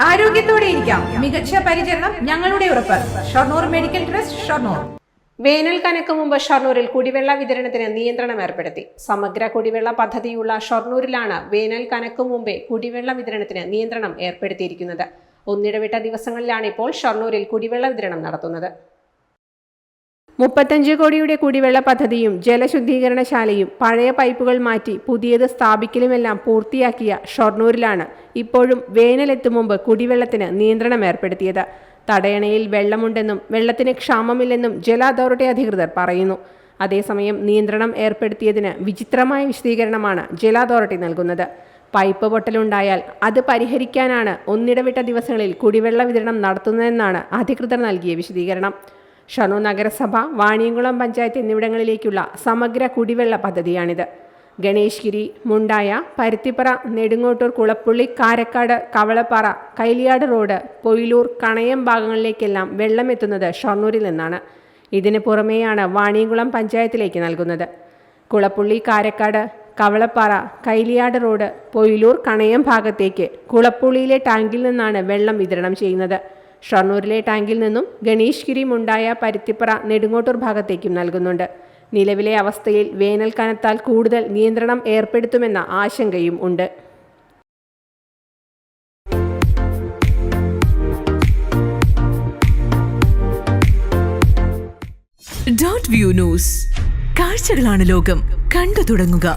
ആരോഗ്യത്തോടെ ഇരിക്കാം. മികച്ച പരിചരണം ഞങ്ങളുടെ ഉറപ്പ്. Shoranur medical trust, Shoranur. വേനൽ കനക്ക് മുമ്പ് ഷൊർണൂരിൽ കുടിവെള്ള വിതരണത്തിന് നിയന്ത്രണം ഏർപ്പെടുത്തി. സമഗ്ര കുടിവെള്ള പദ്ധതിയുള്ള ഷൊർണൂരിലാണ് വേനൽ കനക്ക് മുമ്പേ കുടിവെള്ള വിതരണത്തിന് നിയന്ത്രണം ഏർപ്പെടുത്തിയിരിക്കുന്നത്. ഒന്നിടവിട്ട ദിവസങ്ങളിലാണ് ഇപ്പോൾ ഷൊർണൂരിൽ കുടിവെള്ള വിതരണം നടത്തുന്നത്. 35 കോടിയുടെ കുടിവെള്ള പദ്ധതിയും ജലശുദ്ധീകരണശാലയും പഴയ പൈപ്പുകൾ മാറ്റി പുതിയത് സ്ഥാപിക്കലുമെല്ലാം പൂർത്തിയാക്കിയ ഷൊർണൂരിലാണ് ഇപ്പോഴും വേനലെത്തും മുമ്പ് കുടിവെള്ളത്തിന് നിയന്ത്രണം ഏർപ്പെടുത്തിയത്. തടയണയിൽ വെള്ളമുണ്ടെന്നും വെള്ളത്തിന് ക്ഷാമമില്ലെന്നും ജല അതോറിറ്റി അധികൃതർ പറയുന്നു. അതേസമയം നിയന്ത്രണം ഏർപ്പെടുത്തിയതിന് വിചിത്രമായ വിശദീകരണമാണ് ജല അതോറിറ്റി നൽകുന്നത്. പൈപ്പ് പൊട്ടലുണ്ടായാൽ അത് പരിഹരിക്കാനാണ് ഒന്നിടവിട്ട ദിവസങ്ങളിൽ കുടിവെള്ള വിതരണം നടത്തുന്നതെന്നാണ് അധികൃതർ നൽകിയ വിശദീകരണം. ഷൊർണൂർ നഗരസഭ, വാണിയംകുളം പഞ്ചായത്ത് എന്നിവിടങ്ങളിലേക്കുള്ള സമഗ്ര കുടിവെള്ള പദ്ധതിയാണിത്. ഗണേശ്ഗിരി, മുണ്ടായ, പരുത്തിപ്പറ, നെടുങ്ങോട്ടൂർ, കുളപ്പുള്ളി, കാരക്കാട്, കവളപ്പാറ, കൈലിയാട് റോഡ്, പൊയിലൂർ, കണയം ഭാഗങ്ങളിലേക്കെല്ലാം വെള്ളം എത്തുന്നത് ഷൊർണൂരിൽ നിന്നാണ്. ഇതിന് പുറമെയാണ് വാണിയംകുളം പഞ്ചായത്തിലേക്ക് നൽകുന്നത്. കുളപ്പുള്ളി, കാരക്കാട്, കവളപ്പാറ, കൈലിയാട് റോഡ്, പൊയിലൂർ, കണയം ഭാഗത്തേക്ക് കുളപ്പുള്ളിയിലെ ടാങ്കിൽ നിന്നാണ് വെള്ളം വിതരണം ചെയ്യുന്നത്. ഷൊർണൂരിലെ ടാങ്കിൽ നിന്നും ഗണേശ്ഗിരി, മുണ്ടായ, പരുത്തിപ്പറ, നെടുങ്ങോട്ടൂർ ഭാഗത്തേക്കും നൽകുന്നുണ്ട്. നിലവിലെ അവസ്ഥയിൽ വേനൽ കനത്താൽ കൂടുതൽ നിയന്ത്രണം ഏർപ്പെടുത്തുമെന്ന ആശങ്കയും ഉണ്ട്. .view ന്യൂസ്, കാഴ്ചകളാണ് ലോകം, കണ്ടു തുടങ്ങുക.